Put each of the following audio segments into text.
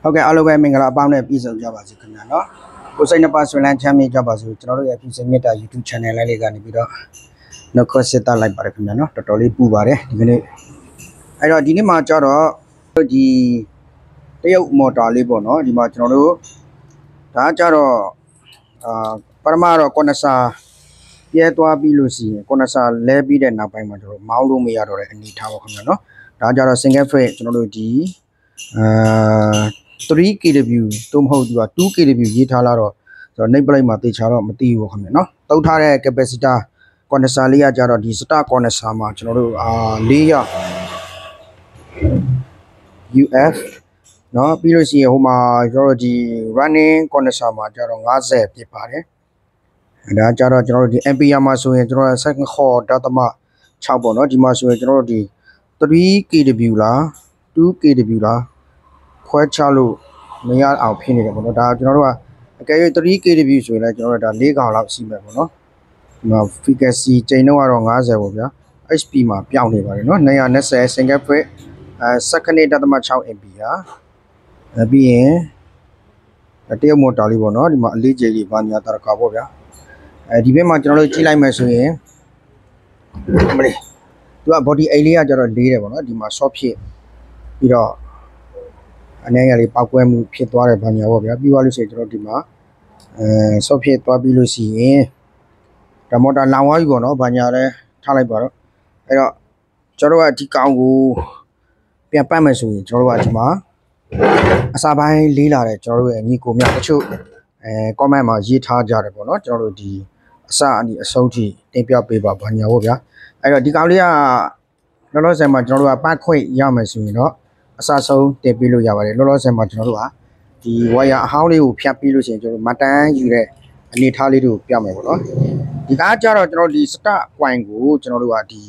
ဟုတ်ကဲ့အားလုံးပဲမင်္ဂလာအပေါင်းနဲ့ပြည်စုံကြပါစေခင်ဗျာနော်ကိုစိတ်နှစ်ပါးဆွေးလန်းချမ်းမြေ့ကြပါစို့ကျွန်တော်တို့ရဲ့ပြည်စုံမြတ်တာ YouTube channel လေးကနေပြီးတော့နှုတ်ခွန်းဆက်တာလိုက်ပါတယ်ခင်ဗျာနော်တော်တော်လေးပူပါတယ်ဒီကနေ့အဲ့တော့ဒီနေ့မှာကျတော့ဒီတရုတ်မော်တာလေးပေါ့နော်ဒီမှာကျွန်တော်တို့ဒါကျတော့ပထမတော့ကွန်နဆာပြဲသွားပြီးလို့ရှိရင်ကွန်နဆာလဲပြီးတဲ့နောက်ပိုင်းမှာကျွန်တော်မောင်းလို့မရတော့တဲ့အနေထားပါခင်ဗျာနော်ဒါကျတော့ single phase ကျွန်တော်တို့ဒီ3 kW တို့မဟုတ်သူက2 kW ရေးထားလာတော့ကျွန်တော်နှိပ်ပလိုက်မှာတေချာတော့မသိဘူးခင်ဗျာနော်တုတ်ထားတဲ့ capacitor condenser လေးကကြတော့ဒီ start condenser မှာကျွန်တော်တို့4ရ UF နော်ပြီးလို့ရှိရင်ဟိုမှာကျွန်တော်တို့ဒီ running condenser မှာကြတော့50ဖြစ်ပါတယ်ဒါကြတော့ကျွန်တော်တို့ဒီ ampere မှာဆိုရင်ကျွန်တော် second core ဒသမ6ပေါ့နော်ဒီမှာဆိုရင်ကျွန်တော်တို့ဒီ3 kW လား2 kW လားခွဲချလို့မရအောင်ဖြစ်နေတယ်ပေါ့နော်ဒါကျွန်တော်တို့ကအကယ်၍3 kW ဆိုရင်လည်းကျွန်တော်တို့ဒါ4កောင်လောက်ရှိမယ်ပေါ့နော်ဒီမှာ frequency ချိန်တော့50ပေါ့ဗျာ HP မှာပြောင်းနေပါတယ်နော်220 single phase second ဒသမ6 ampere ပြီးရင်တရုတ်မော်တာလေးပေါ့နော်ဒီမှာအလေးကျယ်လေးဘာညာတာကာပေါ့ဗျာဒီဘက်မှာကျွန်တော်တို့ကြည့်လိုက်မယ်ဆိုရင်မလေးသူက body A လေးကကျတော့လေးတယ်ပေါ့နော်ဒီမှာ soft ဖြစ်ပြီးတော့အနေရလေးပောက်ကွဲမှုဖြစ်သွားတယ်ဘာညာပေါ့ဗျာပြီးသွားလို့ရှိရင်ကျွန်တော်ဒီမှာsoft ဖြစ်သွားပြီးလို့ရှိရင်ဒါမော်တာလောင်သွားပြီပေါ့နော်ဘာညာလဲထားလိုက်ပါတော့အဲ့တော့ကျွန်တော်တို့ကဒီကောင်ကိုပြန်ပတ်မယ်ဆိုရင်ကျွန်တော်တို့ကဒီမှာအစာပိုင်းလေးလာတယ်ကျွန်တော်တို့ရဲ့ညီကိုများတချို့comment မှာရေးထားကြတယ်ပေါ့နော်ကျွန်တော်တို့ဒီအစအနီအဆုံးထိတင်ပြပေးပါဘာညာပေါ့ဗျာအဲ့တော့ဒီကောင်လေးကလောလောဆယ်မှာကျွန်တော်တို့ကပတ်ခွင့်ရမယ်ဆိုရင်တော့အစဆုံးတင်ပေးလို့ရပါတယ်လောလောဆယ်မှာကျွန်တော်တို့ကဒီဝါယာအဟောင်းလေးကိုဖြတ်ပြီးလို့ရှိရင်ကျွန်တော်မတန်းယူတဲ့အနေထားလေးတွေကိုပြမယ်ပေါ့နော်ဒီကားကြတော့ကျွန်တော်ဒီ start point ကိုကျွန်တော်တို့ကဒီ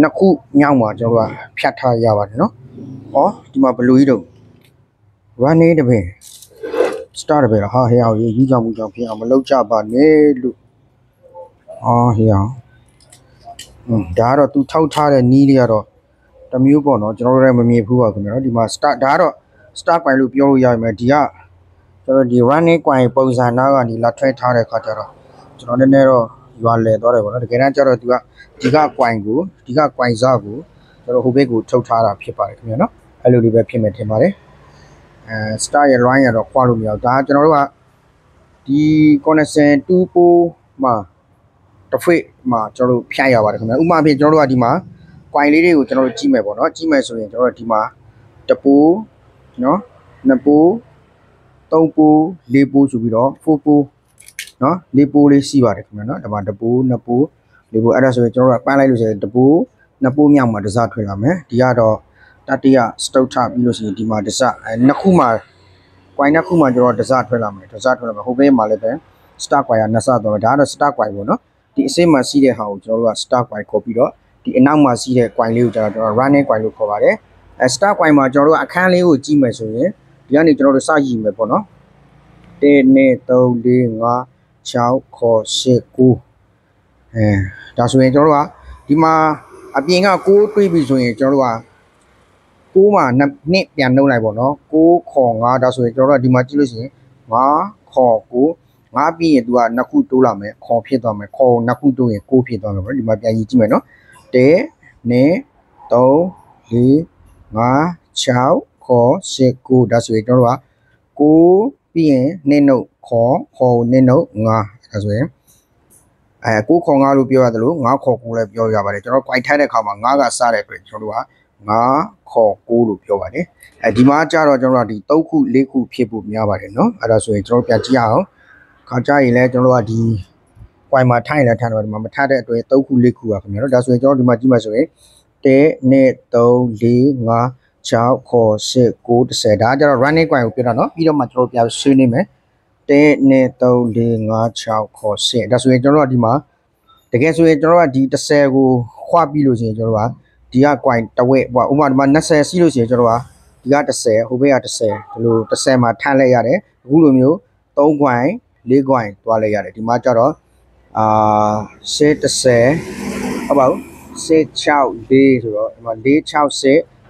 နှစ်ခုမြောက်မှာကျွန်တော်တို့ကဖြတ်ထားရပါတယ်နော်ဟောဒီမှာဘလူးကြီးတို့ running တပင် start တပင်ဟာဟဲ့အောင်ရေးကြောင်မှုကြောင့်ဖြစ်အောင်မလုပ်ကြပါနဲ့လို့ဟဲ့အောင်ဒါကတော့သူထောက်ထားတဲ့နီးလေးကတော့တမျိုးပေါ့နော်ကျွန်တော်တို့လည်းမမြင်ဘူးပါခင်ဗျာနော်ဒီမှာ start ဒါကတော့ start point လို့ပြောလို့ရမယ်ဒီကကျွန်တော်ဒီ running point ပုံစံနာကနေလာထွဲထားတဲ့ခါကျတော့ကျွန်တော်နည်းနည်းတော့ရွာလဲသွားတယ်ပေါ့နော်တကယ်တမ်းကျတော့သူကဒီက point ကိုဒီက point စကိုကျွန်တော်ဟိုဘက်ကိုထုတ်ထားတာဖြစ်ပါတယ်ခင်ဗျာနော်အဲ့လိုလေးပဲဖြစ်မယ်ထင်ပါတယ်star ရဲ့ line ရတော့ခွာလို့မရဘူးဒါကျွန်တော်တို့ကဒီ connection 2ပိုးမှာတစ်ဖိမှာကျွန်တော်တို့ဖြတ်ရပါတယ်ခင်ဗျာဥပမာဖြင့်ကျွန်တော်တို့ကဒီမှာ coin လေးတွေကိုကျွန်တော်တို့ကြည့်မယ်ပေါ့နော်ကြည့်မယ်ဆိုရင်ကျွန်တော်တို့ဒီမှာတပိုးနော်နှစ်ပိုးသုံးပိုးလေးပိုးဆိုပြီးတော့4ပိုးနော်လေးပိုးလေးရှိပါတယ်ခင်ဗျာနော်ဒီမှာတပိုးနှစ်ပိုးလေးပိုးအဲ့ဒါဆိုရင်ကျွန်တော်တို့ကပန်းလိုက်လို့ဆိုရင်တပိုးနှစ်ပိုးမြောက်မှာတစားထွက်လာမယ်ဒီကတော့တတိယစတုတ်ထပြီးလို့ရှိရင်ဒီမှာတစားနှစ်ခုမှာ coin နှစ်ခုမှာကျွန်တော်တစားထွက်လာမယ်တစားထွက်လာမယ်ဟိုဘက်မှာလည်းပဲ star coin ကနှစ်စားသွားမယ်ဒါကတော့ star coin ပေါ့နော်ဒီအစိမ်းမှာရှိတဲ့ဟာကိုကျွန်တော်တို့က star coin ခေါ်ပြီးတော့ဒီအနောက်မှာရှိတဲ့ coin လေးကိုကျွန်တော် running coin လို့ခေါ်ပါတယ်star coin မှာကျွန်တော်တို့အခန်းလေးကိုကြည့်မယ်ဆိုရင်ဒီကနေကျွန်တော်တို့စရည်မယ်ပေါ့နော်1 2 3 4 5 6 9 10 9ဒါဆိုရင်ကျွန်တော်တို့ကဒီမှာအပြင်က6တွေးပြီဆိုရင်ကျွန်တော်တို့က6မှာနှစ်ပြန်နှုတ်လိုက်ပေါ့နော်6ခေါ်5ဒါဆိုရင်ကျွန်တော်တို့ကဒီမှာကြည့်လို့ရှိရင်5ခေါ်9 5ပြီးရင်သူကနှစ်ခုတိုးလာမယ်ခေါ်ဖြစ်သွားမယ်ခေါ်နှစ်ခုတိုးရင်6ဖြစ်သွားမယ်ပေါ့ဒီမှာပြန်ကြည့်ကြည့်မယ်နော်1 2 3 4 5 6ခေါ်10 9ဒါဆိုရင်ကျွန်တော်တို့က6ပြီးရင်နှစ်နှုတ်ခေါ်နှစ်နှုတ်9ဒါဆိုရင်9ခေါ်9လို့ပြောရတယ်လို့9ခေါ်9လည်းပြောရပါတယ်ကျွန်တော် quite ထားတဲ့အခါမှာ9ကစတဲ့အတွက်ကျွန်တော်တို့က9ခေါ်9လို့ပြောပါတယ်ဒီမှာကျတော့ကျွန်တော်တို့ကဒီ3ခု4ခုဖြစ်ဖို့များပါတယ်เนาะအဲ့ဒါဆိုရင်ကျွန်တော်ပြန်ကြည့်အောင်ခါကြရင်လည်းကျွန်တော်တို့ကဒီ quite မှာထိုင်လည်းထားတယ်ဒီမှာမထားတဲ့အတွက်3ခု4ခုပါခင်ဗျာเนาะဒါဆိုရင်ကျွန်တော်ဒီမှာကြည့်မှဆိုရင်1 2 3 4 5 6ခေါ်10 9 10ဒါကကျတော့ running coin ကိုပြတာเนาะပြီးတော့မှကျွန်တော်ပြန်ဆွေးနေမယ်1 2 3 4 5 6ခေါ်10ဒါဆိုရင်ကျွန်တော်တို့ကဒီမှာတကယ်ဆိုရင်ကျွန်တော်တို့ကဒီ10ကိုခွာပြီးလို့ရှိရင်ကျွန်တော်တို့ကဒီက coin တဝက်ပေါ့ဥပမာဒီမှာ20စီးလို့ရှိရင်ကျွန်တော်တို့ကဒီက10ဟိုဘက်က10ဒီလို10မှာထမ်းလိုက်ရတယ်အခုလိုမျိုး3 coin 4 coin သွားလိုက်ရတယ်ဒီမှာကျတော့10 10ဟုတ်ပါဘူး6 4ဆိုတော့ဒီမှာ4 6 10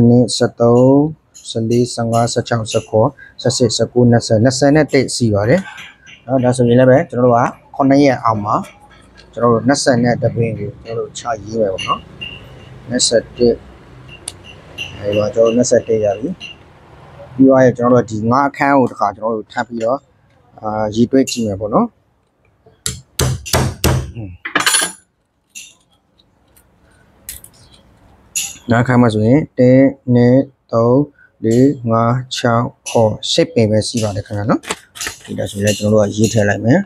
12 13 14 15 16 19 18 19 20 21စီပါတယ်နော်ဒါဆိုရင်လည်းပဲကျွန်တော်တို့က9ရက်အောင်မှာကျွန်တော်တို့20နဲ့တပင်းကိုကျွန်တော်တို့ချရေးမယ်ပေါ့နော်21အဲဒီတော့ကျွန်တော်တို့21ရပြီပြီးတော့ကျွန်တော်တို့ဒီ9အခန်းကိုတခါကျွန်တော်တို့ထပ်ပြီးတော့ရေးတွဲကြည့်မယ်ပေါ့နော်နောက်ခါမှာဆိုရင်1 2 3 4 5 6 10ပင်ပဲစီးပါတယ်ခင်ဗျာနော်ဒီဒါဆိုရင်ကျွန်တော်တို့ကရေးထည့်လိုက်မယ်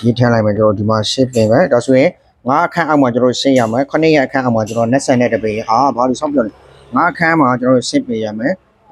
ရေးထည့်လိုက်မယ်ကျွန်တော်ဒီမှာ10ပင်ပဲဒါဆိုရင်9အခန်းအောက်မှာကျွန်တော်ရှင်းရမယ်9ရက်အခန်းအောက်မှာကျွန်တော်20နဲ့တပင်ဘာလို့စောင့်ပြောလဲ9အခန်းမှာကျွန်တော်ရှင်းပေးရမယ်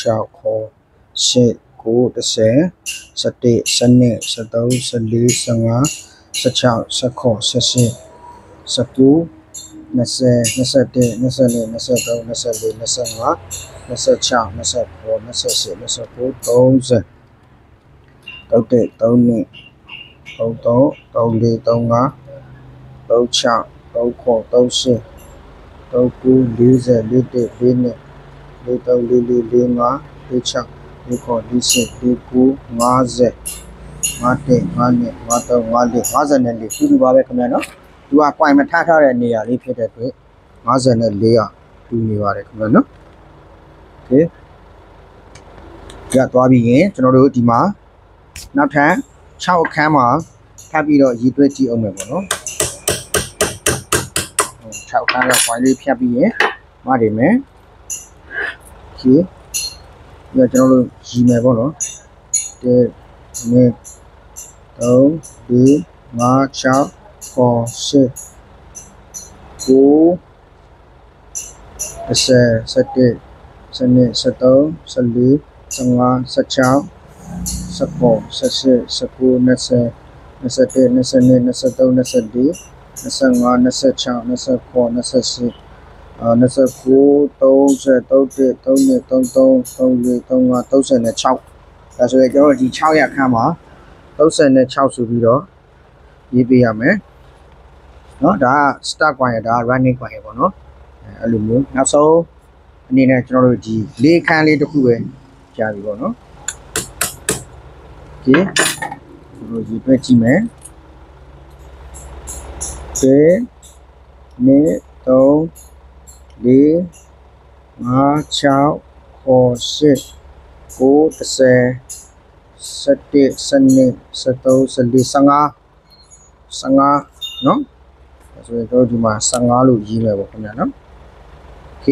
6ခေါ်10 9 10 11 12 13 14 15 16 17 18 19 20 21 22 23 24 25 26 27 28 29 30 31 32 33 34 35 36 39 38 39 40 41 42 43 44 45 46 47 49 50 51 52 53 54တူတူပါပဲခင်ဗျာနော်သူက point မထားထားတဲ့နေရာလေးဖြစ်တဲ့အတွက်54ကတူနေပါတယ်ခင်ဗျာနော်โอเคကြသွားပြီးရင်ကျွန်တော်တို့ဒီမှာနောက်ထပ်6အခန်းမှာထပ်ပြီးတော့ရည်တွက်ကြည့်အောင်မယ်ပေါ့နော်6အခန်းလောက် point လေးဖြတ်ပြီးရင်မှတ်တယ်မယ်โอเคညကျွန်တော်တို့ရည်မယ်ပေါ့နော်1 2 3 4 5 6 10 9 10 11 12 13 14 15 16 17 18 19 20 21 22 23 24 25 26 27 28 29 30 31 32 33 34 35 36ဒါဆိုရင်ကျွန်တော်ဒီ6ရက်ခန်းမှာ36ဆိုပြီးတော့ရေးပေးရမယ်เนาะဒါက start point ဒါက running point ပေါ့เนาะအဲ့လိုမျိုးနောက်ဆုံးအနေနဲ့ကျွန်တော်တို့ဒီလေးခန်းလေးတစ်ခုပဲကြာပြီပေါ့เนาะโอเคကျွန်တော်ရေးတွက်ကြည့်မယ်1 2 3 4 5 6 10 9 10 11 12 13 14 15 နော်ဆိုရင်တို့ဒီမှာ15လို့ရေးမယ်ပေါ့ခင်ဗျာနော်โอเค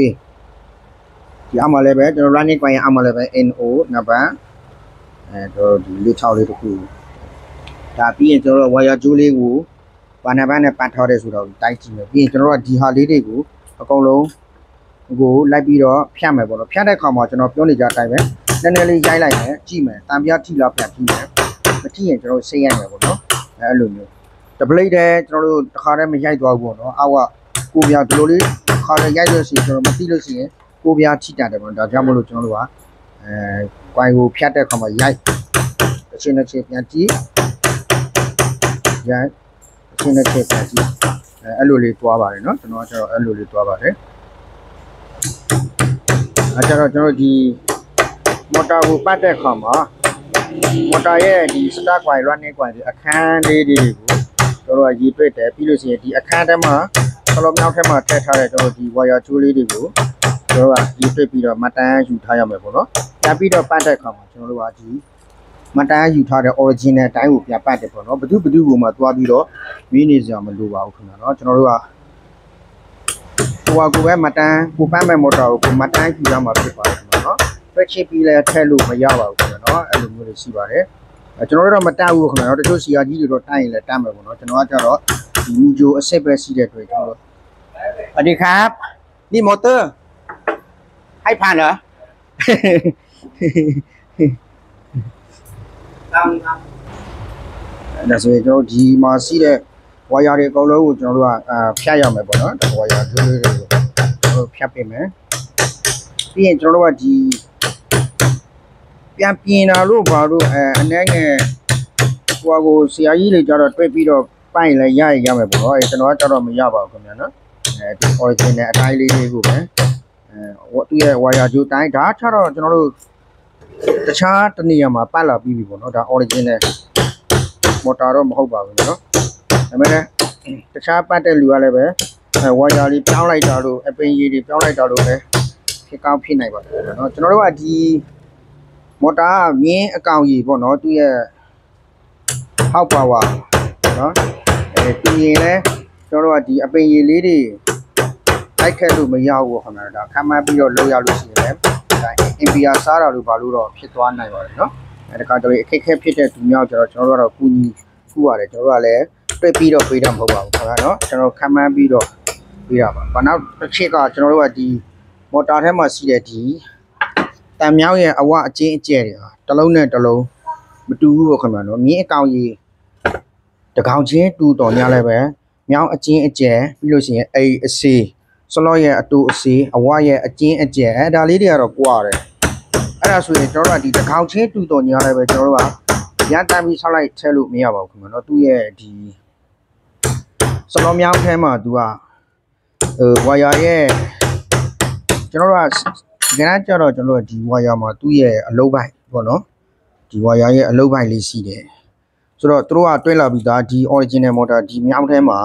ဒီအမှလည်းပဲကျွန်တော် running point အမှလည်းပဲ NO နံပါတ်တို့ဒီလေး6လေးတစ်ခုဒါပြီးရင်ကျွန်တော် wire ကြိုးလေးကို ဘာနာဘန်းနဲ့ပတ်ထားတဲ့ဆိုတော့တိုက်ကြည့်မယ်ပြီးရင်ကျွန်တော်တို့ကဒီဟာလေးတွေကိုအကုန်လုံးကိုလိုက်ပြီးတော့ဖြတ်မယ်ပေါ့နော်ဖြတ်တဲ့ခါမှာကျွန်တော်ပြောနေကြအတိုင်းပဲနည်းနည်းလေးရိုက်လိုက်မယ်ကြည့်မယ်တံပြားထိလောက်ပြန်ကြည့်မယ်မကြည့်ရင်ကျွန်တော်ဆေးရိုက်မယ်ပေါ့နော်အဲ့လိုမျိုးတပလိတ်တဲ့ကျွန်တော်တို့တစ်ခါတည်းမရိုက်သွားဘူးပေါ့နော်အောက်ကကိုပြားဒီလိုလေးတစ်ခါတည်းရိုက်လို့ရှိရင်ကျွန်တော်မသိလို့ရှိရင်ကိုပြားထိတတ်တယ်ပေါ့ဒါကြောင့်မလို့ကျွန်တော်တို့ကကွိုင်ကိုဖြတ်တဲ့ခါမှာရိုက်အချင်းနဲ့ချင်းပြန်ကြည့်ရိုက်အချင်းနဲ့ချင်းပြန်ကြည့်အဲ့လိုလေးတွားပါတယ်နော်ကျွန်တော်ကျတော့အဲ့လိုလေးတွားပါတယ်အဲ့ကျတော့ကျွန်တော်ဒီမော်တာကိုပတ်တဲ့ခါမှာမော်တာရဲ့ဒီ start coil running coil ဒီအခန်းလေးတွေကိုကျွန်တော်ကရေးတွေ့တယ်ပြီးလို့ရှိရင်ဒီအခန်းထဲမှာကလောမြောက်ထဲမှာထည့်ထားတဲ့ကျွန်တော်ဒီ wire ကျိုးလေးတွေကိုကျွန်တော်ကရေးတွေ့ပြီးတော့မှတ်တမ်းယူထားရမယ်ပေါ့နော်ပြန်ပြီးတော့ပတ်တဲ့ခါမှာကျွန်တော်တို့ကဒီမှတ်တမ်းယူထားတဲ့ original အတိုင်းကိုပြန်ပတ်တယ်ပေါ့နော်ဘယ်သူကိုမှသွားပြီးတော့မင်းနေစရာမလိုပါဘူးခင်ဗျာနော်ကျွန်တော်တို့ကဟိုကိုပဲမှတ်တမ်းကိုပတ်မဲ့မော်တာကိုမှတ်တမ်းယူရမှာဖြစ်ပါတယ်ခင်ဗျာနော်တွက်ချစ်ပြီးလဲထည့်လို့မရပါဘူးခင်ဗျာနော်အဲ့လိုမျိုးတွေရှိပါတယ်ကျွန်တော်တို့တော့မတက်ဘူးခင်ဗျာနော်တချို့စီယာကြီးတွေတော့တိုက်ရင်လည်းတက်မယ်ပေါ့နော်ကျွန်တော်ကကြတော့ဒီမူဂျိုအစ်စ်ပဲရှိတဲ့အတွက်ကျွန်တော်တို့สวัสดีครับนี่มอเตอร์ให้ผ่านเหรอဒါဆိုရင်ကျွန်တော်ဒီမှာရှိတဲ့ဝါယာတွေအကုန်လုံးကိုကျွန်တော်တို့ကဖြတ်ရမယ်ပေါ့နော်ဝါယာဒွေးလေးတွေကိုကျွန်တော်ဖြတ်ပေးမယ်ပြီးရင်ကျွန်တော်တို့ကဒီပြန်ပြင်တာလို့ဘာလို့အနေငယ်ဟိုကိုဆရာကြီးတွေကြတော့တွေ့ပြီးတော့ပိုင်လဲရမယ်ပေါ့နော်ကျွန်တော်ကကြတော့မရပါဘူးခင်ဗျာနော်ဒီ original အတိုင်းလေးတွေကိုပဲသူ့ရဲ့ဝါယာဂျိုတိုင်းဒါချတော့ကျွန်တော်တို့တခြားတနေရာမှာပတ်လာပြီးပြီပေါ့နော်ဒါ original မော်တာတော့မဟုတ်ပါဘူးเนาะဒါပေမဲ့တခြားပတ်တဲ့လူကလည်းပဲဝါယာလေးပြောင်းလိုက်တာလို့အပင်ကြီးတွေပြောင်းလိုက်တာလို့ပဲဖြစ်ကောင်းဖြစ်နိုင်ပါတယ်เนาะကျွန်တော်တို့ကဒီမော်တာမြင်းအကောင်ကြီးပေါ့เนาะသူ့ရဲ့ဟောက်ပါဝါเนาะသူရင်လဲကျွန်တော်တို့ကဒီအပင်ကြီးလေးတွေတိုက်ခတ်လို့မရဘူးပေါ့ခင်ဗျာဒါခံမှန်းပြီးတော့လောက်ရလို့ရှိရင်လည်းဒါအင်ပီယာစားတာလို့ဘာလို့တော့ဖြစ်သွားနိုင်ပါတယ်เนาะအဲ့ဒါကတည်းကအခက်ခဲဖြစ်တဲ့သူများကျတော့ကျွန်တော်တို့ကတော့ကူညီဖူးရတယ်ကျွန်တော်တို့ကလည်းတွေ့ပြီးတော့ပေးတာမဟုတ်ပါဘူးခင်ဗျာเนาะကျွန်တော်ခံမှန်းပြီးတော့ပေးတာပါဘာနောက်တစ်ချက်ကကျွန်တော်တို့ကဒီမော်တာထဲမှာရှိတဲ့ဒီတန်မြောင်းရဲ့အဝအကျဉ်းအကျဲတွေဟာတစ်လုံးနဲ့တစ်လုံးမတူဘူးပေါ့ခင်ဗျာเนาะမြင်းအကောင်ကြီးတကောင်ချင်းတူတော်များလည်းပဲမြောင်းအကျဉ်းအကျဲပြီးလို့ရှိရင်အိအစီစလော့ရဲ့အတူအစီအဝရဲ့အကျဉ်းအကျဲဒါလေးတွေကတော့ကွာတယ်အဲ့ဒါဆိုရင်ကျွန်တော်တို့ကဒီတကောင်ချင်းတူတော်ညာလည်းပဲကျွန်တော်တို့ကရန်တမ်းပြီးဆောက်လိုက်ထဲလို့မရပါဘူးခင်ဗျာเนาะသူ့ရဲ့ဒီစလောမြောင်းထဲမှာသူကဝါယာရဲ့ကျွန်တော်တို့ကဒီကနေ့ကျတော့ကျွန်တော်တို့ဒီဝါယာမှာသူ့ရဲ့အလုံးပိုက်ပေါ့နော်ဒီဝါယာရဲ့အလုံးပိုက်လေးရှိတယ်ဆိုတော့သူတို့ကတွဲလာပြီးသားဒီ original motor ဒီမြောင်းထဲမှာ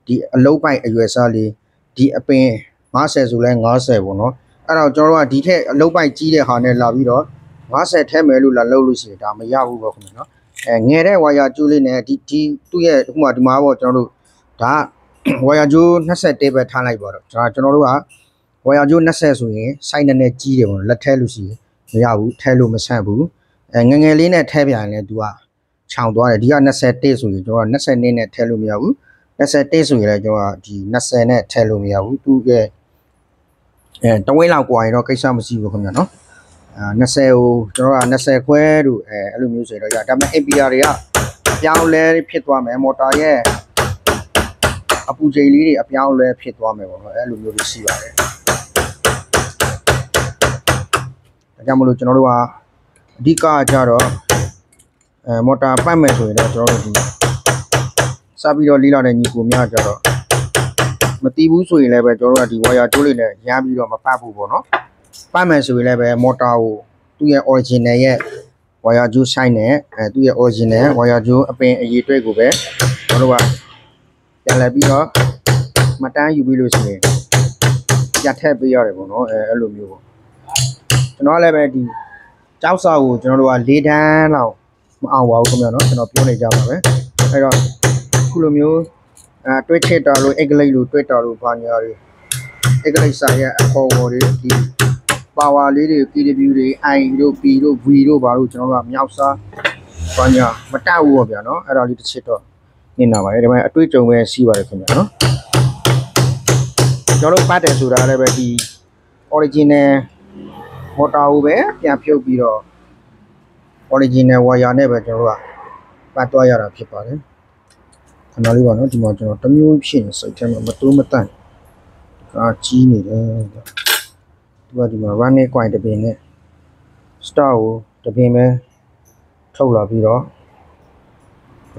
ဒီအလုံးပိုက်အရွယ်စားလေးဒီအပင်50ဆိုလဲ50ပေါ့နော်အဲ့တော့ကျွန်တော်တို့ကဒီထက်အလုံးပိုက်ကြီးတဲ့ဟာနဲ့လာပြီးတော့50ထဲမယ်လို့လာလုပ်လို့ရှိရင်ဒါမရဘူးပေါ့ခင်ဗျာနော်ငယ်တဲ့ဝါယာကျိုးလေးနဲ့ဒီသူ့ရဲ့ဥပမာဒီမှာပေါ့ကျွန်တော်တို့ဒါဝါယာကျိုး21ပဲထားလိုက်ပါတော့ဒါကျွန်တော်တို့ကဝါယာကျိုး20ဆိုရင်စိုက်နဲ့ကြီးတယ်ပေါ့လက်ထဲလို့ရှိရင်မရဘူးထဲလို့မဆန့်ဘူးငယ်ငယ်လေးနဲ့ထဲပြန်ရင်လည်းသူကခြောင်သွားတယ်ဒီက21ဆိုရင်ကျွန်တော်က20နဲ့ထဲလို့မရဘူး21ဆိုရင်လည်းကျွန်တော်ကဒီ20နဲ့ထဲလို့မရဘူးသူရဲ့တဝင်းလောက်กว่าရင်တော့ကိစ္စမရှိဘူးခင်ဗျာနော်20ကိုကျွန်တော်က20ခွဲတို့အဲ့လိုမျိုးဆိုတော့ဒါပေမဲ့ APR တွေကအပြောင်းလဲဖြစ်သွားမယ်မော်တာရဲ့အပူချိန်လေးတွေအပြောင်းလဲဖြစ်သွားမယ်ပေါ့နော်အဲ့လိုမျိုးတွေရှိပါတယ်ဒါကြောင့်မလို့ကျွန်တော်တို့ကအဓိကကြတော့မော်တာပတ်မယ်ဆိုရင်တော့ကျွန်တော်တို့ဒီစပြီးတော့လေးလာတဲ့ညီကိုများကြတော့မတီးဘူးဆိုရင်လည်းပဲကျွန်တော်တို့ကဒီဝါယာကျိုးလေးနဲ့ရမ်းပြီးတော့မပတ်ဘူးပေါ့နော်ပတ်မယ်ဆိုရင်လည်းပဲမော်တာကိုသူ့ရဲ့ original ရဲ့ဝါယာကျိုးဆိုင်နဲ့သူ့ရဲ့ original ဝါယာကျိုးအပင်အရေးအတွက်ကိုပဲကျွန်တော်တို့ကပြန်လဲပြီးတော့မတန်းယူပြီးလို့ရှိရင်ပြတ်ထက်ပေးရတယ်ပေါ့နော်အဲ့လိုမျိုးပေါ့ကျွန်တော်လည်းပဲဒီကြောက်စာကိုကျွန်တော်တို့က၄တန်းလောက်မအောင်ပါဘူးခင်ဗျာနော်ကျွန်တော်ပြောနေကြပါပဲအဲ့တော့ခုလိုမျိုးတွဲချစ်တာလို့အင်္ဂလိပ်လိုတွဲတာလို့ဘာညာတွေအင်္ဂလိပ်စာရဲ့အခေါ်အဝေါ်တွေဒီပါဝါလေးတွေ PW တွေ I တို့ P တို့ V တို့ဘာလို့ကျွန်တော်တို့ကမြောက်စားဘာညာမတက်ဘူးပေါ့ဗျာနော်အဲ့ဒါလေးတစ်ချစ်တော့ နင်နာပါတယ်ဒါပေမဲ့အတွေ့အကြုံပဲရှိပါတယ်ခင်ဗျာနော်ကျွန်တော်တို့ပတ်တယ်ဆိုတာလည်းပဲဒီ original motor ကိုပဲပြန်ဖြုတ်ပြီးတော့ original wire နဲ့ပဲကျွန်တော်တို့ကပတ်သွားရတာဖြစ်ပါတယ်ခဏလေးပါနော်ဒီမှာကျွန်တော်တမျိုးဖြစ်နေစိတ်ထဲမှာမတိုးမတန့်ကြီးနေတယ်ဒီမှာ running coin တစ်ပင်နဲ့ star ကိုတစ်ပင်ပဲထုတ်လာပြီးတော့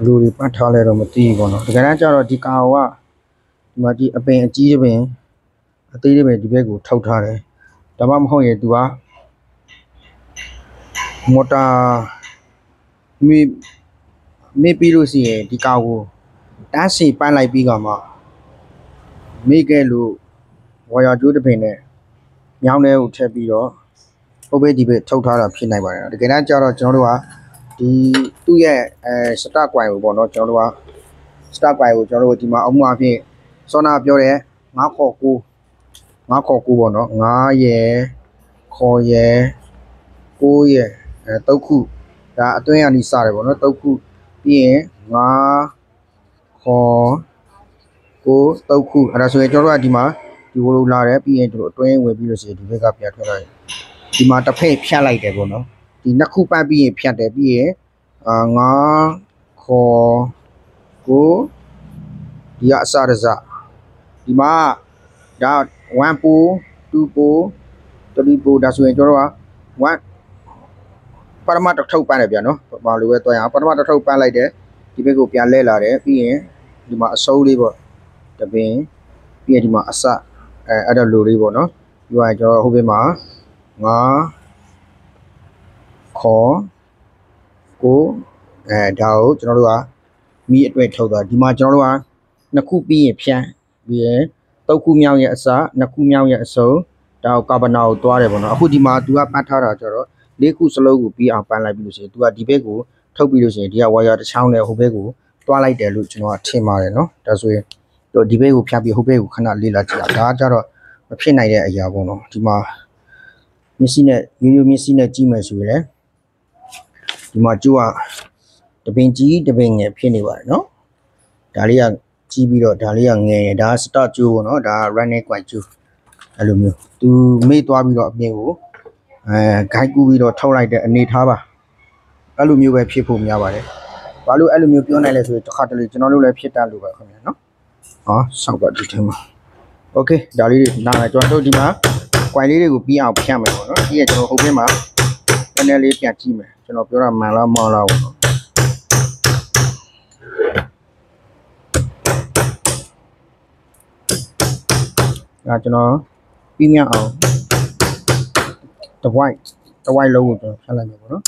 လူတွေပတ်ထားလဲတော့မသိဘူးပေါ့နော်တကယ်တမ်းကျတော့ဒီကာကဒီမှာဒီအပင်အကြီးတစ်ပင်အသေးတစ်ပင်ဒီဘက်ကိုထုတ်ထားတယ်ဒါမှမဟုတ်ရင်သူကမော်တာမေးပြီးလို့ရှိရင်ဒီကာကိုတန်းစီပန်းလိုက်ပြီးကမှမေးခဲ့လို့ဝါယာကျိုးတစ်ပင်နဲ့ညောင်းထဲကိုထည့်ပြီးတော့ဟိုဘက်ဒီဘက်ထုတ်ထားတာဖြစ်နိုင်ပါတယ်တကယ်တမ်းကျတော့ကျွန်တော်တို့ကဒီသူ့ရဲ့စတာကွိုင်ကိုပေါ့နော်ကျွန်တော်တို့ကစတာကွိုင်ကိုကျွန်တော်တို့ဒီမှာအမှုအဖြစ်စောနာပြောတဲ့9ခေါ်9ပေါ့နော်9ရယ်ခေါ်ရယ်9ရယ်3ခုဒါအတွင်းကနေစတယ်ပေါ့နော်3ခုပြီးရင်9ခေါ်9 3ခုအဲ့ဒါဆိုရင်ကျွန်တော်တို့ကဒီမှာဒီဝလိုလာတယ်ပြီးရင်တို့အတွင်းဝင်ပြီးလို့ရှိရင်ဒီဘက်ကပြန်ထွက်လာတယ်ဒီမှာတစ်ဖက်ဖြတ်လိုက်တယ်ပေါ့နော်ဒီနှစ်ခုပတ်ပြီးရင်ဖြတ်တယ်ပြီးရင်9ခေါ်9ဒီကအစရစဒီမှာဒါ1ပို2ပို3ပိုဒါဆိုရင်ကျွန်တော်တို့က1ပရမတ်ထုတ်ပန်းတယ်ဗျာနော်ဘာလို့ပဲတွားရအောင်ပရမတ်ထုတ်ပန်းလိုက်တယ်ဒီဘက်ကိုပြန်လဲလာတယ်ပြီးရင်ဒီမှာအစိုးလေးပေါ့တပင်ပြီးရင်ဒီမှာအစအဲ့ဒါလိုလေးပေါ့နော်ပြီးတော့ကျွန်တော်ဟိုဘက်မှာ9ခေါ်9ဒါကိုကျွန်တော်တို့ကမီးအတွက်ထုတ်တာဒီမှာကျွန်တော်တို့ကနှစ်ခုပြီးရင်ဖြန်းပြီးရင်3ခုမြောက်ရဲ့အစ2ခုမြောက်ရဲ့အစုံဒါကိုကာဗနာကိုတွားတယ်ပေါ့နော်အခုဒီမှာသူကပတ်ထားတာကျတော့4ခုစလုံးကိုပြီးအောင်ပန်းလိုက်ပြီးလို့ရှိရင်သူကဒီဘက်ကိုထုတ်ပြီးလို့ရှိရင်ဒီကဝါယာတစ်ချောင်းနဲ့ဟိုဘက်ကိုတွားလိုက်တယ်လို့ကျွန်တော်ကထင်ပါတယ်နော်ဒါဆိုရင်တော့ဒီဘက်ကိုဖြတ်ပြီးဟိုဘက်ကိုခဏလေးလာကြည့်တာဒါကကျတော့မဖြစ်နိုင်တဲ့အရာပေါ့နော်ဒီမှာမျက်စိနဲ့ရိုးမျက်စိနဲ့ကြည့်မယ်ဆိုရင်လည်းဒီမှာကျိုးကတပင်ကြီးတပင်ငယ်ဖြစ်နေပါတယ်နော်ဒါလေးကကြီးပြီးတော့ဒါလေးကငယ်တယ်ဒါက start ကျိုးပေါ့နော်ဒါက running coin ကျိုးအဲ့လိုမျိုးသူမေ့သွားပြီးတော့အပြင်ကိုဂိုက်ကူးပြီးတော့ထုတ်လိုက်တဲ့အနေထားပါအဲ့လိုမျိုးပဲဖြစ်ဖို့များပါတယ်ဘာလို့အဲ့လိုမျိုးပြောနိုင်လဲဆိုရင်တစ်ခါတလေကျွန်တော်တို့လည်းဖြစ်တတ်လို့ပဲခင်ဗျာနော်ဆောက်ပါဒီထဲမှာโอเคဒါလေးတွေနားမယ်ကျွန်တော်တို့ဒီမှာ coin လေးတွေကိုပြီးအောင်ဖြတ်မယ်ပေါ့နော်ပြီးရင်ကျွန်တော်ဟိုဘက်မှာနည်းနည်းလေးပြန်ကြည့်မယ်ကျွန်တော်ပြောတာမှန်လားမဟုတ်လားပေါ့နော်ဒါကျွန်တော်ပြီးမြအောင်တဝိုက်လုံးကိုကျွန်တော်ဖြတ်လိုက်မယ်ပေါ့နော်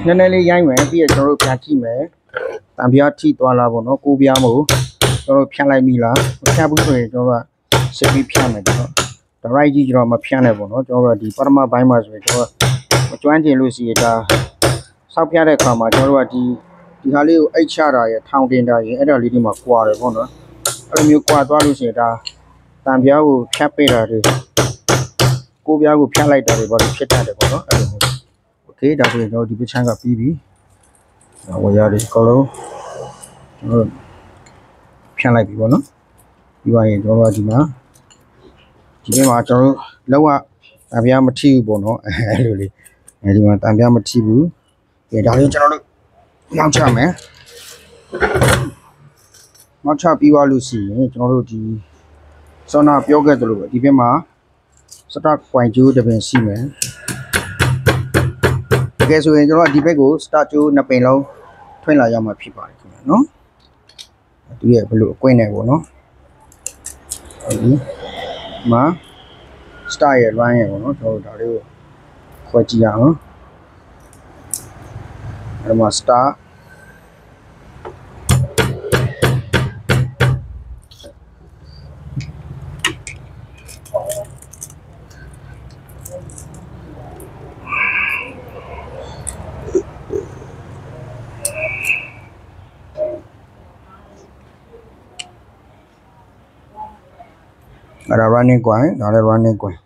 နည်းနည်းလေးရိုင်းမယ်ပြီးရကျွန်တော်တို့ပြန်ကြည့်မယ်တံပြားထိသွားလားပေါ့နော်ကိုပြားမို့ကျွန်တော်ဖြတ်လိုက်ပြီလားမဖြတ်ဘူးဆိုရင်ကျွန်တော်ကစစ်ပြီးဖြတ်မယ်တော့ right ကြီးကျွန်တော်မဖြတ်နဲ့ပေါ့နော်ကျွန်တော်ကဒီပထမဘိုင်းမှာဆိုရင်ကျွန်တော်မကျွမ်းကျင်လို့ရှိရင်ဒါစောက်ပြတဲ့အခါမှာကျွန်တော်တို့ကဒီဟာလေးကိုအိတ်ချတာရထောင်တင်တာရအဲ့ဒါလေးဒီမှာကွာတယ်ပေါ့နော်အဲ့လိုမျိုးကွာသွားလို့ရှိရင်ဒါတံပြားကိုဖြတ်ပေးတာတွေကိုပြားကိုဖြတ်လိုက်တာတွေပေါ့ဖြစ်တတ်တယ်ပေါ့နော်အဲ့လိုမျိုးโอเคဒါဆိုရင်ကျွန်တော်ဒီပချမ်းကပြီးပြီဝါရတွေအကုန်လုံးကျွန်တော်ဖြန့်လိုက်ပြီပေါ့နော်ပြီးပါရင်ကျွန်တော်ဒီမှာကျွန်တော်လောက်ဝတံပြားမထိဘူးပေါ့နော်အဲ့လိုလေးဒီမှာတံပြားမထိဘူးဒီဒါလေးကျွန်တော်တို့မောင်းချမယ်မောင်းချပြီးသွားလို့ရှိရင်ကျွန်တော်တို့ဒီစောနာပြောခဲ့သလိုပဲဒီဘက်မှာစတာကွိုင်ကျိုးတစ်ပင်ရှိမယ်တကယ်ဆိုရင်ကျွန်တော်ဒီဘက်ကိုစတာကျိုးနှစ်ပင်လုံးထွင်းလာရမှာဖြစ်ပါတယ်ခင်ဗျာနော်သူရဲ့ဘလို့အကွင်းနေပေါ့နော်ဒီမှာ star ရဲ့ line ရဲ့ပေါ့နော်ကျွန်တော်တို့ဒါလေးကိုခွဲကြည့်ရအောင်အဲ့မှာ star ဒီ အဲ့ဒါ running coin ဒါလည်း running coin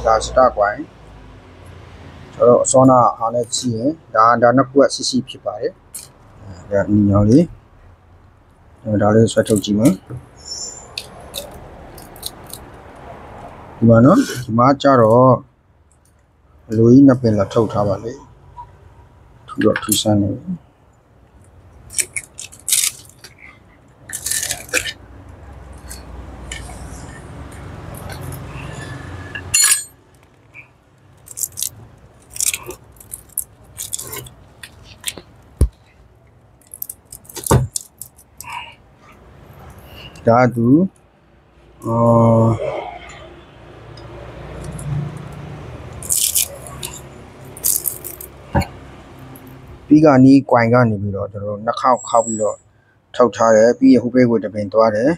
ဒါ star coin ကျွန်တော်အစောနာအားနဲ့ကြည့်ရင်ဒါနှစ်ခုက CC ဖြစ်ပါတယ်ဒါအညောင်းလေးဒါလေးဆွဲထုတ်ကြည့်မယ်ဒီမှာနော်ဒီမှာကျတော့လူကြီးနှစ်ပင်လာထုတ်ထားပါလေထူတော့ထူဆန်းနေဒါသူပြီးကနီး coin ကနေပြီးတော့ကျွန်တော်နှစ်ခေါက်ခောက်ပြီးတော့ထုတ်ထားတယ်ပြီးရဟိုဘက်ကိုတပင်သွားတယ်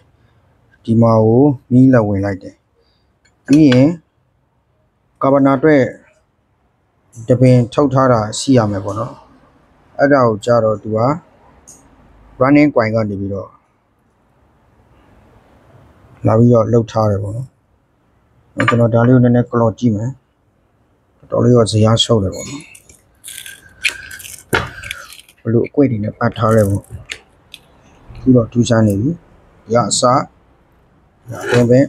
ဒီမှာကိုမီးလက်ဝင်လိုက်တယ်ပြီးရင်ကာဗနာအတွက်တပင်ထုတ်ထားတာရှိရမယ်ပေါ့နော်အဲ့ဒါကိုကြတော့သူက running coin ကနေပြီးတော့လာပြီးတော့လှုပ်ထားတယ်ပေါ့နော်ကျွန်တော်ဒါလေးကိုနည်းနည်းကလော့ကြည့်မယ်တော်လေးရောဇရာရှုပ်တယ်ပေါ့နော်ဘလို့အကွက်တွေနဲ့ပတ်ထားတယ်ပေါ့ပြီးတော့ထူးဆန်းနေပြီရအစားတော့ပဲ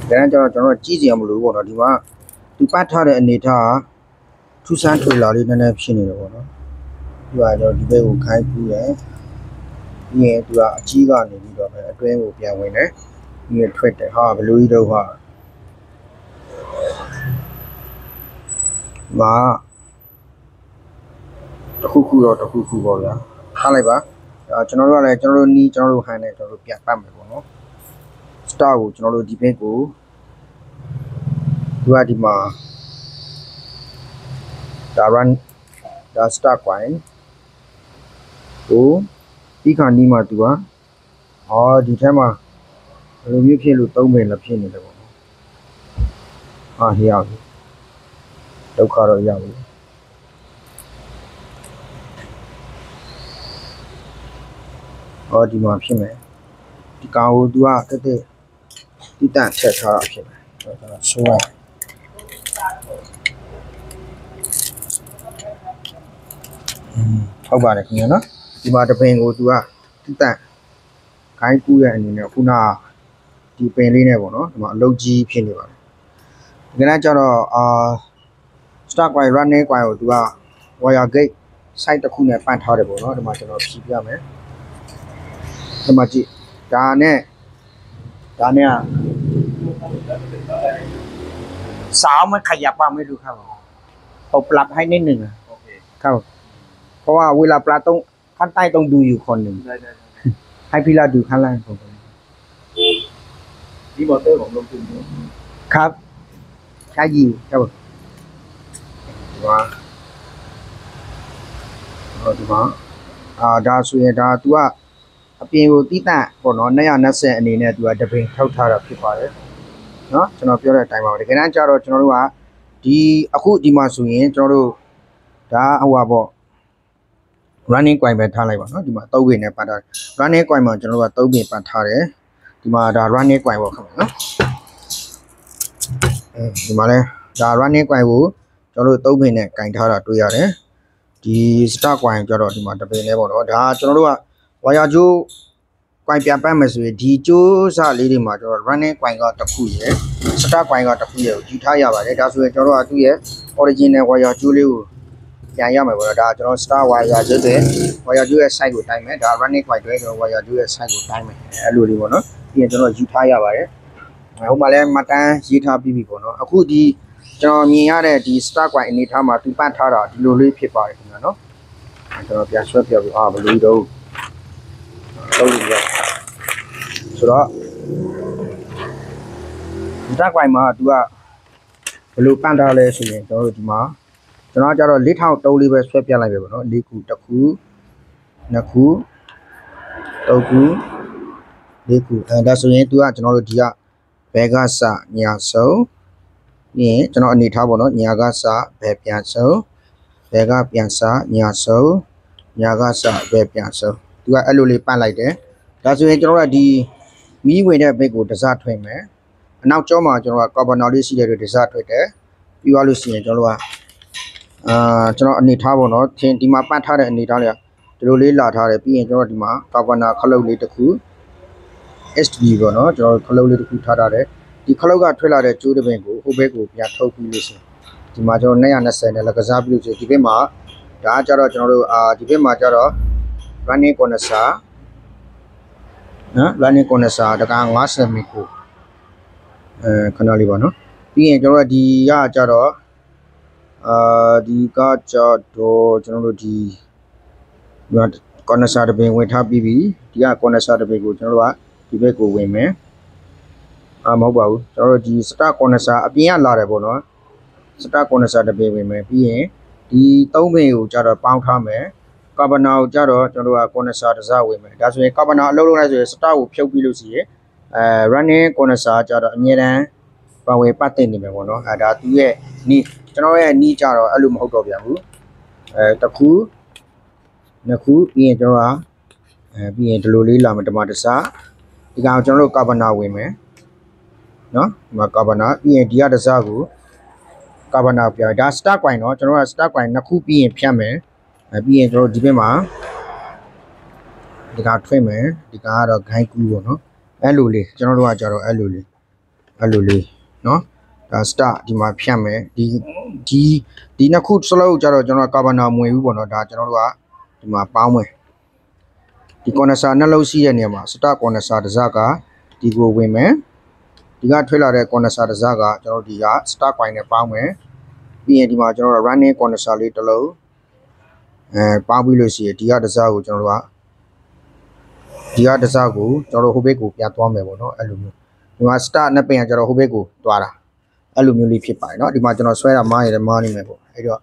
ဒါနဲ့ကျွန်တော်ကြည့်ကြရမလို့ပေါ့နော်ဒီမှာသူပတ်ထားတဲ့အနေထားထူးဆန်းထွေလာလေးနည်းနည်းဖြစ်နေတယ်ပေါ့နော်ဒီကတော့ဒီဘက်ကိုခိုင်းကူးတယ်ပြီးရင်သူကအကြီးကနေပြီးတော့ပဲအတွင်းကိုပြန်ဝင်တယ်ပြီးရင်ထွက်တယ်ဟာဘလူးကြီးတော့ဟာမာတခုခုတော့ပေါ့ဗျာထားလိုက်ပါကျွန်တော်တို့ကလည်းကျွန်တော်တို့နီးကျွန်တော်တို့ဟန်နဲ့ကျွန်တော်တို့ပြန်ပတ်မယ်ပေါ့နော် star ကိုကျွန်တော်တို့ဒီဘက်ကိုသူကဒီမှာဒါ run ဒါ star coin ကိုပြီးခါနီးမှာသူကဒီထဲမှာဘယ်လိုမျိုးဖြစ်လို့သုံးပင်လည်းဖြစ်နေတယ်ပေါ့နော်ဟေးရောက်ပြီဒုက္ခတော့ရောက်ပြီဒီမှာဖြစ်မယ်ဒီကောင်ကိုသူကတက်တိတန့်ထည့်ထားတာဖြစ်မယ်ကျွန်တော်ဆိုးရဟုတ်ပါတယ်ခင်ဗျာနော်ဒီမှာတပင်ကိုသူကတိတန့်ခိုင်းကူးရဲ့အနေနဲ့ခုနဒီပင်လေးနဲ့ပေါ့နော်ဒီမှာအလုပ်ကြီးဖြစ်နေပါတယ်ဒီကနေ့ကျတော့star coin running coin ကိုသူက wire gate site တစ်ခုနဲ့ပတ်ထားတယ်ပေါ့နော်ဒီမှာကျွန်တော်ဖြည့်ပြမယ်ဒီမှာကြည့်ဒါနဲ့สาวมันขยับบ้างไม่รู้ครับเขาปรับให้นิดหนึ่งครับเพราะว่าเวลาปรับต้องข้างใต้ต้องดูอยู่คนหนึ่งให้พี่ลาดูข้างล่างผมนี่มอเตอร์ของลงทุนครับใช่ยีครับဒီမှာဒါဆိုရင်ဒါ तू ကအပြင်ကိုတိတန့်ပေါ့နော်220အနေနဲ့ तू ကတပင်ထောက်ထားတာဖြစ်ပါတယ်เนาะကျွန်တော်ပြောတဲ့အတိုင်းပါပဲတကယ်တမ်းကျတော့ကျွန်တော်တို့ကအခုဒီမှာဆိုရင်ကျွန်တော်တို့ဒါပေါ့ running coin ပဲထားလိုက်ပါเนาะဒီမှာ3ပင်နဲ့ပတ်ထား running coin မှာကျွန်တော်တို့က3ပင်ပတ်ထားတယ်ဒီမှာဒါ running coin ပေါ့ခင်ဗျာเนาะဒီမှာလဲဒါ running coin ကိုကျွန်တော်တို့3ပင်နဲ့ကင်ထားတာတွေ့ရတယ်ဒီ star coin ကြတော့ဒီမှာတပင်နဲ့ပေါ့နော်ဒါကျွန်တော်တို့ကဝါယာကျိုး coin ပြန်ပတ်မယ်ဆိုရင်ဒီကျိုးစလေးတွေမှာကျွန်တော် running coin ကတစ်ခုရယ် star coin ကတစ်ခုရယ်ကိုယူထားရပါတယ်ဒါဆိုရင်ကျွန်တော်တို့ကသူ့ရဲ့ original ဝါယာကျိုးလေးကိုပြန်ရမယ်ပေါ့နော်ဒါကျွန်တော် star ဝါယာကျိုးတွေဝါယာကျိုးရဲ့ site ကိုတိုင်းမယ်ဒါ running coin တွေကျွန်တော်ဝါယာကျိုးရဲ့ site ကိုတိုင်းမယ်အဲ့လိုလေးပေါ့နော်ပြီးရင်ကျွန်တော်ယူထားရပါတယ်ဟိုမှာလဲမှတ်တမ်းရေးထားပြီးပြီပေါ့နော်အခုဒီကျွန်တော်မြင်ရတဲ့ဒီ star coin အနေထားမှာသူပတ်ထားတာဒီလိုလေးဖြစ်ပါတယ်ခင်ဗျာနော်ကျွန်တော်ပြန်ဆွဲပြပြီးဘယ်လိုတော့လုပ်လို့ရဆိုတော့ star coin မှာသူကဘယ်လိုပန့်ထားလဲဆိုရင်ကျွန်တော်တို့ဒီမှာကျွန်တော်ကျတော့4003လေးပဲဆွဲပြလိုက်ပဲပေါ့နော်4ခု1ခု2ခု3ခု4ခုဒါဆိုရင်သူကကျွန်တော်တို့ဒီကဘ ကစညာဆုံးပြီးရင်ကျွန်တော်အနေထားပေါ့နော်ညာကစဘယ်ပြန်ဆုံးဘယ်ကပြန်စညာဆုံးညာကစဘယ်ပြန်ဆုံးသူကအဲ့လိုလေးပတ်လိုက်တယ်ဒါဆိုရင်ကျွန်တော်ကဒီမီးဝင်တဲ့ဘက်ကိုတစထွင်မယ်အနောက်ကျောမှာကျွန်တော်ကကာဗနာလေးရှိတဲ့တွေတစထွင်တယ်ပြီးသွားလို့ရှိရင်ကျွန်တော်ကကျွန်တော်အနေထားပေါ့နော်ထင်ဒီမှာပတ်ထားတဲ့အနေထားလေးဒီလိုလေးလာထားတယ်ပြီးရင်ကျွန်တော်ဒီမှာကာဗနာခလုတ်လေးတစ်ခု STB ပေါ့နော်ကျွန်တော်ခလုတ်လေးတစ်ခုထားတယ်ဒီခလုတ်ကထွက်လာတဲ့ကျိုးတစ်ပင်ကိုဟိုဘက်ကိုပြန်ထုတ်ပြီးလို့ရှိရင်ဒီမှာကျွန်တော်220နဲ့လည်းကစားပြီးလို့ရှိရင်ဒီဘက်မှာဒါကကြတော့ကျွန်တော်တို့ဒီဘက်မှာကြတော့ running condenser နော် running condenser တကား50မီကိုခဏလေးပါနော်ပြီးရင်ကျွန်တော်ဒီကကြတော့ဒီကကြတော့ကျွန်တော်တို့ဒီ condenser တစ်ပင်ဝင်ထားပြီးပြီဒီက condenser တစ်ပင်ကိုကျွန်တော်တို့ကဒီဘက်ကိုဝင်မယ်မဟုတ်ပါဘူးကျွန်တော်တို့ဒီ start condenser အပြင်ကလာတယ်ပေါ့နော် start condenser တစ်ပင်ဝင်မယ်ပြီးရင်ဒီ3ပင်ကိုကြတော့ပေါင်းထားမယ်ကာဗနာကိုကြတော့ကျွန်တော်တို့က condenser တစ်စဝင်မယ်ဒါဆိုရင်ကာဗနာအလုပ်လုပ်လိုက်ဆိုရင် start ကိုဖြုတ်ပြီးလို့ရှိရင်running condenser ကြတော့အမြဲတမ်းပါဝင်ပတ်သိနေမယ်ပေါ့နော်ဒါသူရဲ့နီးကျွန်တော်ရဲ့နီးကြတော့အဲ့လိုမဟုတ်တော့ပြန်ဘူးတစ်ခုနှစ်ခုပြီးရင်ကျွန်တော်ကပြီးရင်ဒီလိုလေးလာမယ်ဓမ္မတစဒီကောင်ကျွန်တော်တို့ကာဗနာဝင်မယ်နော်ဒီမှာကာဗနာပြီးရင်ဒီကတစကိုကာဗနာပြဒါ start coin เนาะကျွန်တော်က start coin နှစ်ခုပြီးရင်ဖြတ်မယ်ပြီးရင်ကျွန်တော်ဒီဘက်မှာဒီကထွင်မယ်ဒီကကတော့ guide ကူပေါ့နော်အဲ့လိုလေးကျွန်တော်တို့ကကြတော့အဲ့လိုလေးเนาะဒါ start ဒီမှာဖြတ်မယ်ဒီနှစ်ခုစလုံးကြတော့ကျွန်တော်ကကာဗနာမဝင်ဘူးပေါ့နော်ဒါကျွန်တော်တို့ကဒီမှာပေါင်းမယ်ဒီ condenser နှလုံးရှိတဲ့နေရာမှာ start condenser တစ်စကဒီကိုဝင်မယ်ဒီကထွက်လာတဲ့ condenser တစ်စကကျွန်တော်ဒီက start coin နဲ့ပေါင်းမယ်ပြီးရင်ဒီမှာကျွန်တော် running condenser လေးတစ်လုံးပေါင်းပြီးလို့ရှိရင်ဒီကတစ်စကိုကျွန်တော်တို့ဟိုဘက်ကိုပြန်သွားမယ်ပေါ့နော်အဲ့လိုမျိုးဒီမှာ start နဲ့ပြန်ကြတော့ဟိုဘက်ကိုသွားတာအဲ့လိုမျိုးလေးဖြစ်ပါတယ်เนาะဒီမှာကျွန်တော်ဆွဲတာမားရတယ်မားနေမယ်ပေါ့အဲ့တော့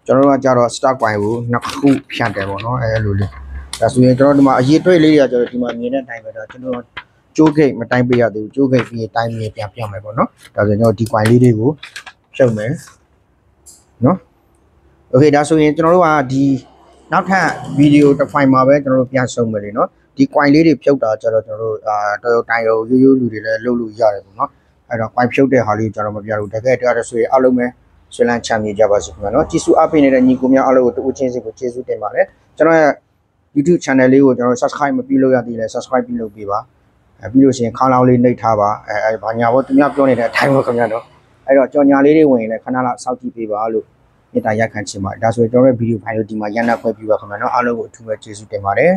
ကျွန်တော်တို့ကကြတော့ start coin ကိုနှစ်ခုဖြတ်တယ်ပေါ့နော်အဲ့လိုလေးဒါဆိုရင်ကျွန်တော်ဒီမှာအရေးတွေ့လေးရကြတော့ဒီမှာမြင်တဲ့အတိုင်းပဲဒါကျွန်တော်ကျိုးဂိတ်မတိုင်းပေးရသေးဘူးကျိုးဂိတ်ပြီးတိုင်းမြင်ပြန်ပြမယ်ပေါ့နော်ဒါဆိုရင်ကျွန်တော်ဒီ coin လေးတွေကိုဖြုတ်မယ်နော်โอเคဒါဆိုရင်ကျွန်တော်တို့ကဒီနောက်ထပ်ဗီဒီယိုတစ်ဖိုင်မှာပဲကျွန်တော်တို့ပြန်ဆုံမယ်လေနော်ဒီ coin လေးတွေဖြုတ်တာကြတော့ကျွန်တော်တို့တော်တိုင်ရိုးရိုးလူတွေလည်းလုပ်လို့ရတယ်ပေါ့နော်အဲ့တော့ coin ဖြုတ်တဲ့ဟာလေးကျွန်တော်မပြဘူးတကယ်တရားဆိုရင်အားလုံးပဲဆွေးလန်းချမ်းမြေကြပါစေခင်ဗျာနော်ကြည့်စုအပ်ပေးနေတဲ့ညီကိုများအားလုံးကိုတူအချင်းစီကိုကျေးဇူးတင်ပါတယ်ကျွန်တော်ရဲ့ YouTube channel လေးကိုကျွန်တော် subscribe မပြုလို့ရသေးလဲ subscribe ပြုလုပ်ပေးပါပြီးလို့ရှိရင်ခေါင်းလောင်းလေးနှိပ်ထားပါဘာညာဘောသူများပြောနေတဲ့အတိုင်းပါခင်ဗျာနော်အဲ့တော့ကြော်ညာလေးတွေဝင်ရင်လည်းခဏလောက်စောင့်ကြည့်ပေးပါလို့မေတ္တာရက်ခံချင်ပါတယ်ဒါဆိုရင်ကျွန်တော်ရဲ့ဗီဒီယိုဖိုင်ကိုဒီမှာရန်နာခွဲပြပါခင်ဗျာနော်အားလုံးကိုအထူးပဲကျေးဇူးတင်ပါတယ်